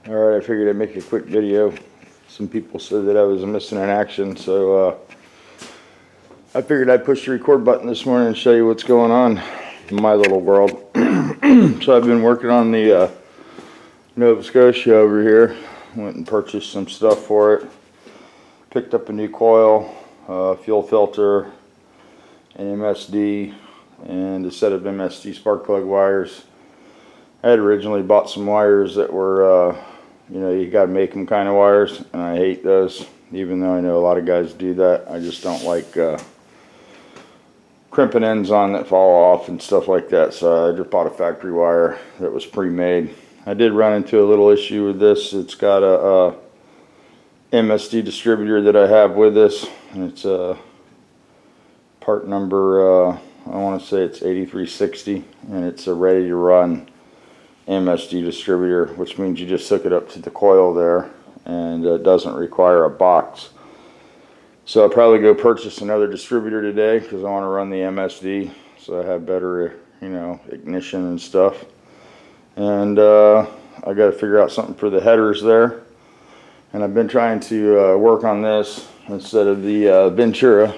Alright, I figured I'd make a quick video. Some people said that I was missing in action, so I figured I'd push the record button this morning and show you what's going on in my little world. So I've been working on the Nova Scotia over here. Went and purchased some stuff for it. Picked up a new coil, fuel filter, an MSD, and a set of MSD spark plug wires. I had originally bought some wires that were, you gotta make them kind of wires, and I hate those, even though I know a lot of guys do that. I just don't like crimping ends on that fall off and stuff like that, so I just bought a factory wire that was pre-made. I did run into a little issue with this. It's got a MSD distributor that I have with this, and it's a part number, I want to say it's 8360, and it's a ready to run MSD distributor, which means you just hook it up to the coil there, and it doesn't require a box. So I'll probably go purchase another distributor today because I want to run the MSD so I have better, ignition and stuff. And I got to figure out something for the headers there. And I've been trying to work on this instead of the Ventura,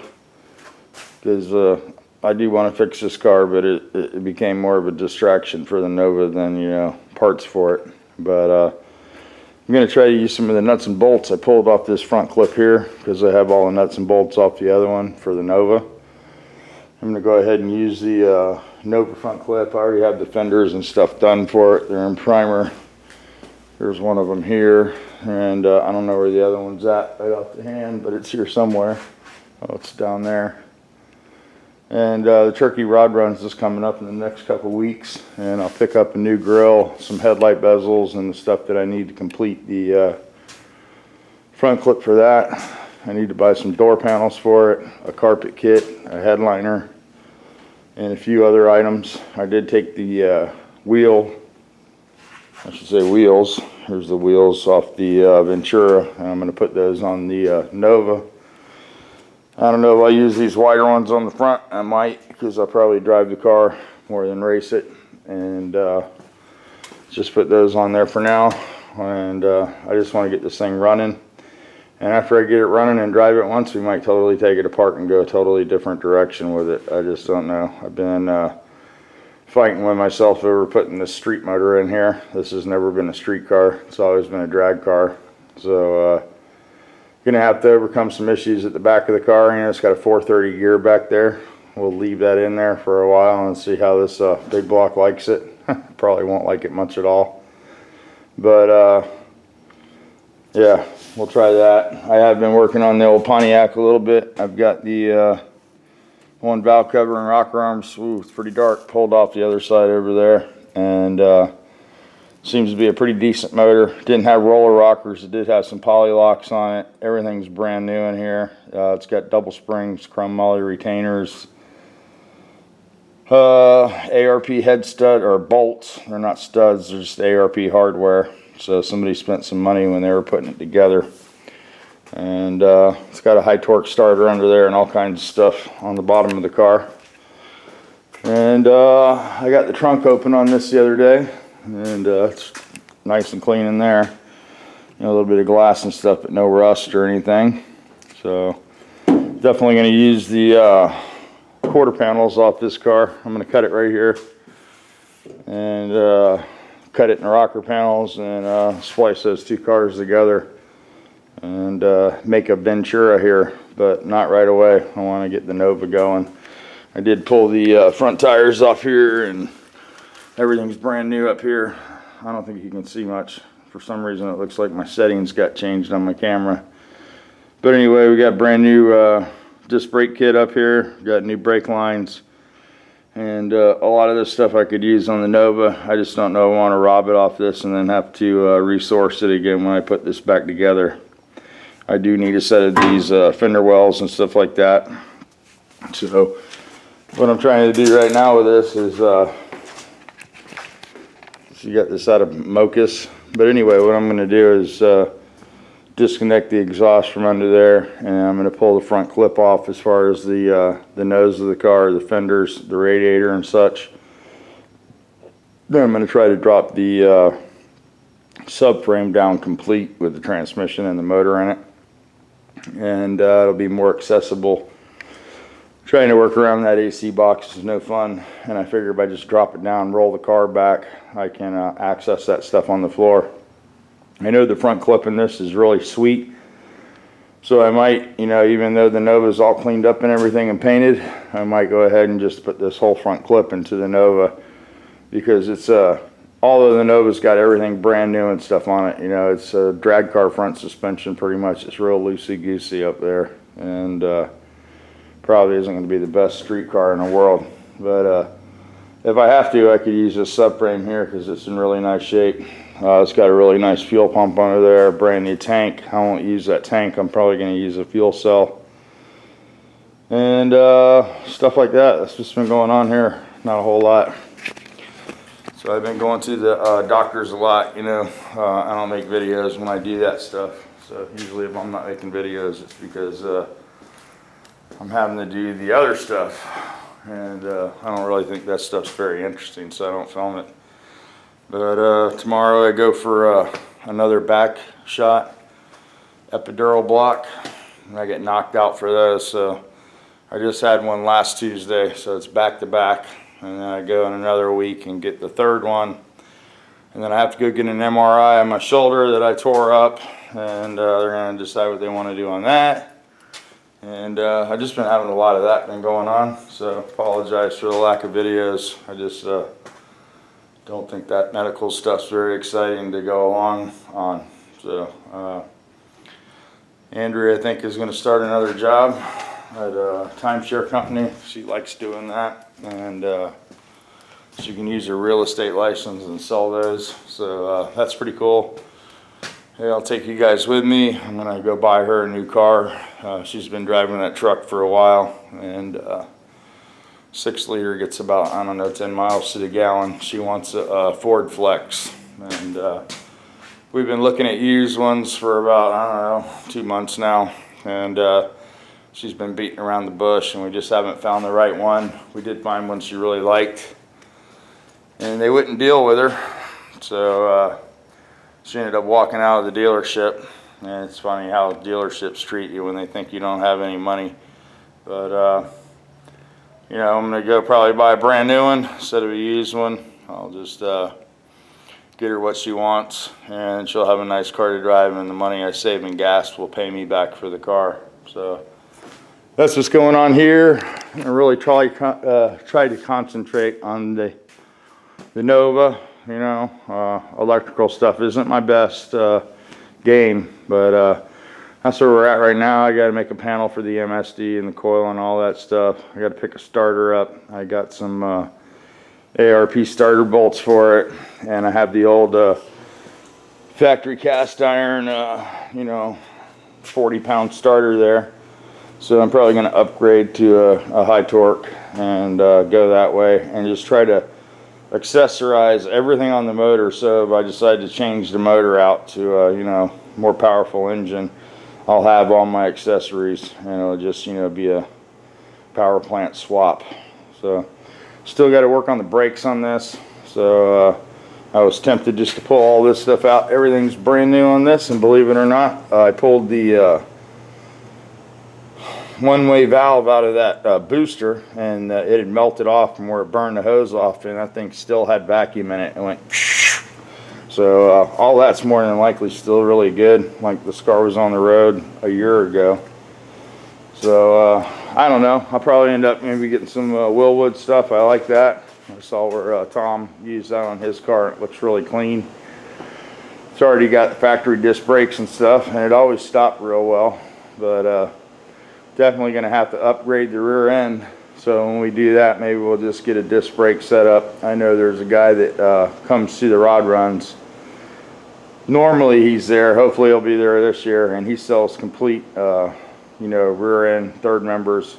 because I do want to fix this car, but it became more of a distraction for the Nova than, parts for it. But I'm going to try to use some of the nuts and bolts. I pulled off this front clip here because I have all the nuts and bolts off the other one for the Nova. I'm going to go ahead and use the Nova front clip. I already have the fenders and stuff done for it. They're in primer. There's one of them here, and I don't know where the other one's at right off the hand, but it's here somewhere. Oh, it's down there. And the turkey rod run's just coming up in the next couple weeks, and I'll pick up a new grill, some headlight bezels, and the stuff that I need to complete the front clip for that. I need to buy some door panels for it, a carpet kit, a headliner, and a few other items. I did take the wheels. Here's the wheels off the Ventura, and I'm going to put those on the Nova. I don't know if I'll use these wider ones on the front. I might, because I'll probably drive the car more than race it. And just put those on there for now. And I just want to get this thing running. And after I get it running and drive it once, we might totally take it apart and go a totally different direction with it. I just don't know. I've been fighting with myself over putting this street motor in here. This has never been a street car. It's always been a drag car. So gonna have to overcome some issues at the back of the car. It's got a 430 gear back there. We'll leave that in there for a while and see how this big block likes it. Probably won't like it much at all, but yeah, we'll try that. I have been working on the old Pontiac a little bit. I've got the one valve cover and rocker arms. Ooh, it's pretty dark. Pulled off the other side over there, and seems to be a pretty decent motor. Didn't have roller rockers. It did have some poly locks on it. Everything's brand new in here. It's got double springs, chrome moly retainers, ARP head stud or bolts. They're not studs, they're just ARP hardware. So somebody spent some money when they were putting it together. And it's got a high torque starter under there and all kinds of stuff on the bottom of the car. And I got the trunk open on this the other day, and it's nice and clean in there. A little bit of glass and stuff, but no rust or anything. So definitely going to use the quarter panels off this car. I'm going to cut it right here and cut it in rocker panels and splice those two cars together and make a Ventura here, but not right away. I want to get the Nova going. I did pull the front tires off here, and everything's brand new up here. I don't think you can see much. For some reason it looks like my settings got changed on my camera. But anyway, we got brand new disc brake kit up here. Got new brake lines. And a lot of this stuff I could use on the Nova. I just don't know if I want to rob it off this and then have to resource it again when I put this back together. I do need a set of these fender wells and stuff like that. So what I'm trying to do right now with this is you got this out of Mocus, but anyway, what I'm going to do is disconnect the exhaust from under there, and I'm going to pull the front clip off as far as the nose of the car, the fenders, the radiator and such. Then I'm going to try to drop the subframe down complete with the transmission and the motor in it, and it'll be more accessible. Trying to work around that AC box is no fun, and I figure if I just drop it down, roll the car back, I can access that stuff on the floor. I know the front clip in this is really sweet, so I might, you know, even though the Nova's all cleaned up and everything and painted, I might go ahead and just put this whole front clip into the Nova, because it's although the Nova's got everything brand new and stuff on it, you know, it's a drag car front suspension pretty much. It's real loosey-goosey up there, and probably isn't going to be the best street car in the world. But if I have to, I could use this subframe here because it's in really nice shape. It's got a really nice fuel pump under there, a brand new tank. I won't use that tank. I'm probably going to use a fuel cell. And stuff like that. That's what's been going on here. Not a whole lot. So I've been going to the doctors a lot, you know. I don't make videos when I do that stuff. So usually if I'm not making videos, it's because I'm having to do the other stuff. And I don't really think that stuff's very interesting, so I don't film it. But tomorrow I go for another back shot, epidural block, and I get knocked out for those. So I just had one last Tuesday, so it's back to back, and then I go in another week and get the third one, and then I have to go get an MRI on my shoulder that I tore up, and they're going to decide what they want to do on that. And I've just been having a lot of that been going on, so apologize for the lack of videos. I just don't think that medical stuff's very exciting to go along on. So Andrea, I think, is going to start another job at a timeshare company. She likes doing that, and she can use her real estate license and sell those. So that's pretty cool. Hey, I'll take you guys with me. I'm going to go buy her a new car. She's been driving that truck for a while, and 6 liter gets about, I don't know, 10 miles to the gallon. She wants a Ford Flex, and we've been looking at used ones for about, I don't know, 2 months now, and she's been beating around the bush, and we just haven't found the right one. We did find one she really liked, and they wouldn't deal with her, so she ended up walking out of the dealership. And it's funny how dealerships treat you when they think you don't have any money. But you know, I'm gonna go probably buy a brand new one instead of a used one. I'll just get her what she wants, and she'll have a nice car to drive, and the money I save in gas will pay me back for the car. So that's what's going on here. I really try to concentrate on the Nova. You know, electrical stuff isn't my best game, but that's where we're at right now. I got to make a panel for the MSD and the coil and all that stuff. I got to pick a starter up. I got some ARP starter bolts for it, and I have the old factory cast iron, you know, 40-pound starter there. So I'm probably going to upgrade to a high torque and go that way, and just try to accessorize everything on the motor. So if I decide to change the motor out to you know, more powerful engine, I'll have all my accessories, and it'll just, you know, be a power plant swap. So still got to work on the brakes on this. So I was tempted just to pull all this stuff out. Everything's brand new on this, and believe it or not, I pulled the one-way valve out of that booster, and it had melted off from where it burned the hose off, and that thing still had vacuum in it. It went so all that's more than likely still really good, like the car was on the road a year ago. So I don't know, I'll probably end up maybe getting some Willwood stuff. I like that. I saw where Tom used that on his car. It looks really clean. It's already got factory disc brakes and stuff, and it always stopped real well. But definitely going to have to upgrade the rear end. So when we do that, maybe we'll just get a disc brake set up. I know there's a guy that comes to the rod runs. Normally he's there. Hopefully he'll be there this year, and he sells complete you know, rear end third members.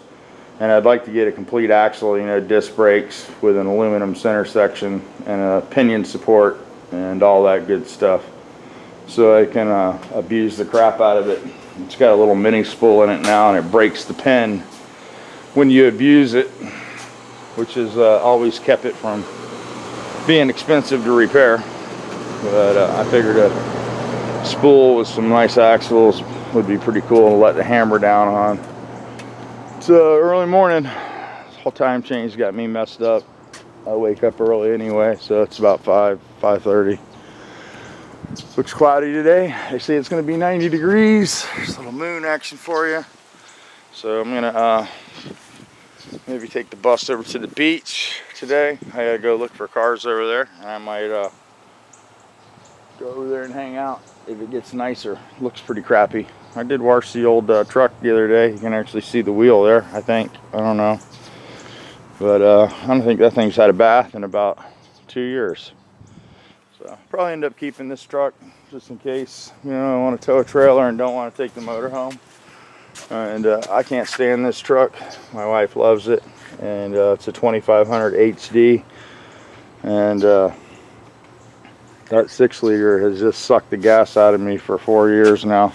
And I'd like to get a complete axle, you know, disc brakes with an aluminum center section and a pinion support and all that good stuff, so I can abuse the crap out of it. It's got a little mini spool in it now, and it breaks the pin when you abuse it, which has always kept it from being expensive to repair. but I figured a spool with some nice axles would be pretty cool to let the hammer down on. It's early morning. This whole time change got me messed up. I wake up early anyway, so it's about 5:30. Looks cloudy today. They say it's going to be 90 degrees. There's a little moon action for you. So I'm going to maybe take the bus over to the beach today. I gotta go look for cars over there. I might go over there and hang out if it gets nicer. Looks pretty crappy. I did wash the old truck the other day. You can actually see the wheel there, I think. I don't know. But I don't think that thing's had a bath in about 2 years. So I'll probably end up keeping this truck just in case, you know, I want to tow a trailer and don't want to take the motor home. And I can't stand this truck. My wife loves it. And it's a 2500 HD. And that 6-liter has just sucked the gas out of me for 4 years now.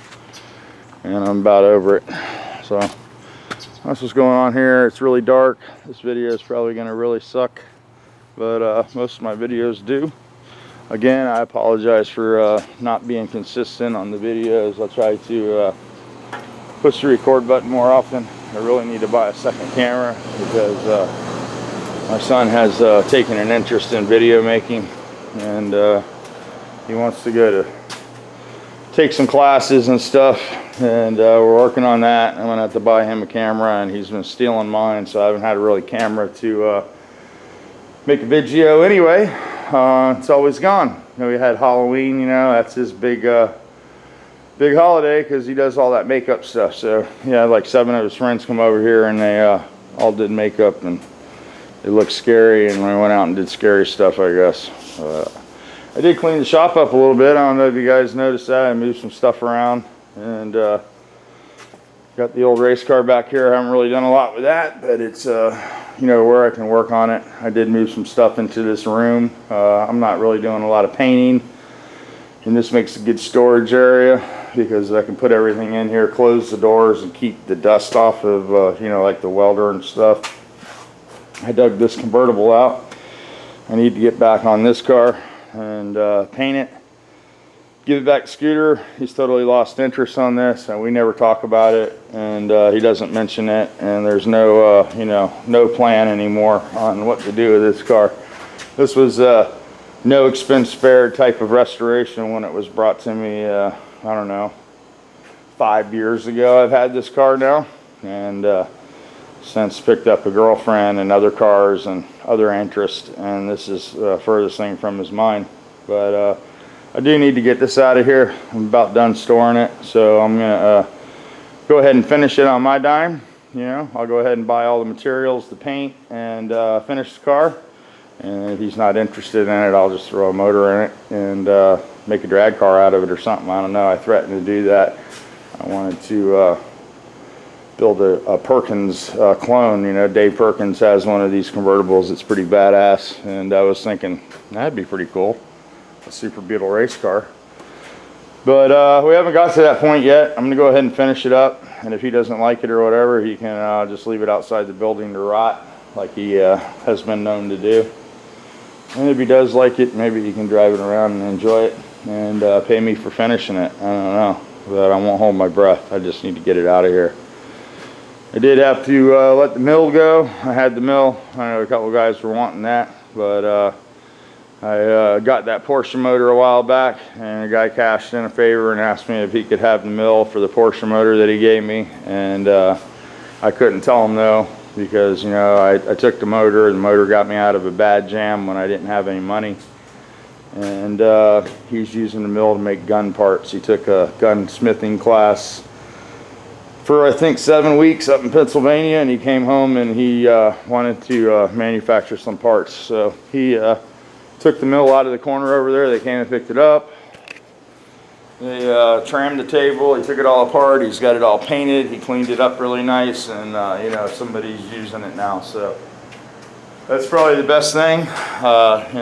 And I'm about over it. So that's what's going on here. It's really dark. This video is probably going to really suck. But most of my videos do. Again, I apologize for not being consistent on the videos. I'll try to push the record button more often. I really need to buy a second camera because my son has taken an interest in video making, and he wants to go to take some classes and stuff, and we're working on that. I'm gonna have to buy him a camera, and he's been stealing mine, so I haven't had a really camera to make a video anyway. It's always gone. You know, we had Halloween, you know, that's his big holiday because he does all that makeup stuff. So yeah, like 7 of his friends come over here and they all did makeup and it looked scary, and we went out and did scary stuff, I guess. I did clean the shop up a little bit. I don't know if you guys noticed that. I moved some stuff around and got the old race car back here. I haven't really done a lot with that, but it's you know, where I can work on it. I did move some stuff into this room. I'm not really doing a lot of painting, and this makes a good storage area because I can put everything in here, close the doors, and keep the dust off of you know, like the welder and stuff. I dug this convertible out. I need to get back on this car and paint it, give it back to Scooter. He's totally lost interest on this, and we never talk about it, and he doesn't mention it, and there's no you know, no plan anymore on what to do with this car. This was no expense spared type of restoration when it was brought to me. I don't know, 5 years ago. I've had this car now, and since picked up a girlfriend and other cars and other interests, and this is furthest thing from his mind. But I do need to get this out of here. I'm about done storing it, so I'm gonna go ahead and finish it on my dime. You know, I'll go ahead and buy all the materials, the paint, and finish the car. And if he's not interested in it, I'll just throw a motor in it and make a drag car out of it or something. I don't know. I threatened to do that. I wanted to build a Perkins clone. You know, Dave Perkins has one of these convertibles. It's pretty badass, and I was thinking that'd be pretty cool, a Super Beetle race car. But we haven't got to that point yet. I'm gonna go ahead and finish it up, and if he doesn't like it or whatever, he can just leave it outside the building to rot like he has been known to do. And if he does like it, maybe he can drive it around and enjoy it and pay me for finishing it. I don't know, but I won't hold my breath. I just need to get it out of here. I did have to let the mill go. I had the mill. I know a couple of guys were wanting that, but I got that Porsche motor a while back, and a guy cashed in a favor and asked me if he could have the mill for the Porsche motor that he gave me, and I couldn't tell him no, because, you know, I took the motor, and the motor got me out of a bad jam when I didn't have any money. And he's using the mill to make gun parts. He took a gunsmithing class for, I think, 7 weeks up in Pennsylvania, and he came home and he wanted to manufacture some parts. So he took the mill out of the corner over there. They came and picked it up. They trammed the table. He took it all apart. He's got it all painted. He cleaned it up really nice, and you know, somebody's using it now. So that's probably the best thing. You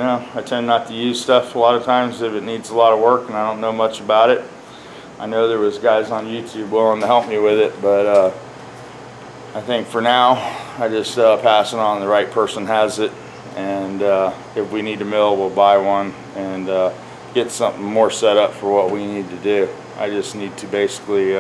know, I tend not to use stuff a lot of times if it needs a lot of work and I don't know much about it. I know there was guys on YouTube willing to help me with it, but I think for now I just pass it on. The right person has it, and if we need a mill, we'll buy one. And get something more set up for what we need to do. I just need to basically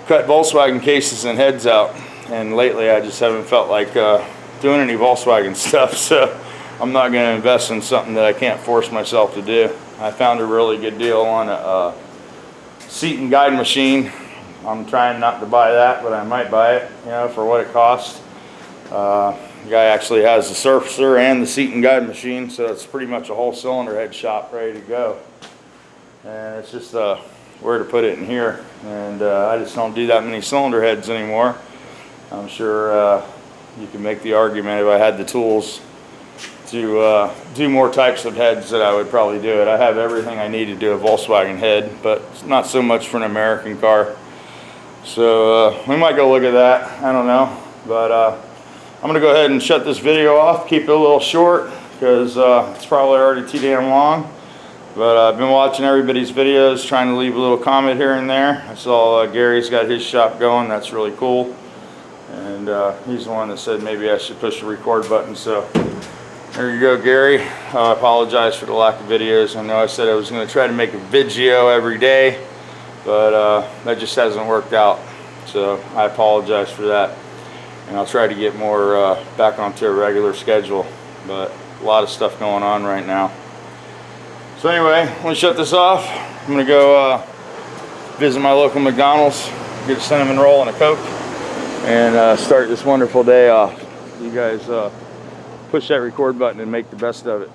cut Volkswagen cases and heads out, and lately I just haven't felt like doing any Volkswagen stuff, so I'm not going to invest in something that I can't force myself to do. I found a really good deal on a seat and guide machine. I'm trying not to buy that, but I might buy it, you know, for what it costs. The guy actually has the surfacer and the seat and guide machine, so it's pretty much a whole cylinder head shop ready to go. And it's just where to put it in here, and I just don't do that many cylinder heads anymore. I'm sure you can make the argument if I had the tools to do more types of heads that I would probably do it. I have everything I need to do a Volkswagen head, but it's not so much for an American car. So we might go look at that, I don't know, but I'm gonna go ahead and shut this video off, keep it a little short because it's probably already too damn long. But I've been watching everybody's videos, trying to leave a little comment here and there. I saw Gary's got his shop going, that's really cool. And he's the one that said maybe I should push the record button, so there you go, Gary. I apologize for the lack of videos. I know I said I was going to try to make a video every day, but that just hasn't worked out. So I apologize for that. And I'll try to get more back onto a regular schedule. But a lot of stuff going on right now. So anyway, I'm going to shut this off. I'm going to go visit my local McDonald's, get a cinnamon roll and a Coke, and start this wonderful day off. You guys push that record button and make the best of it.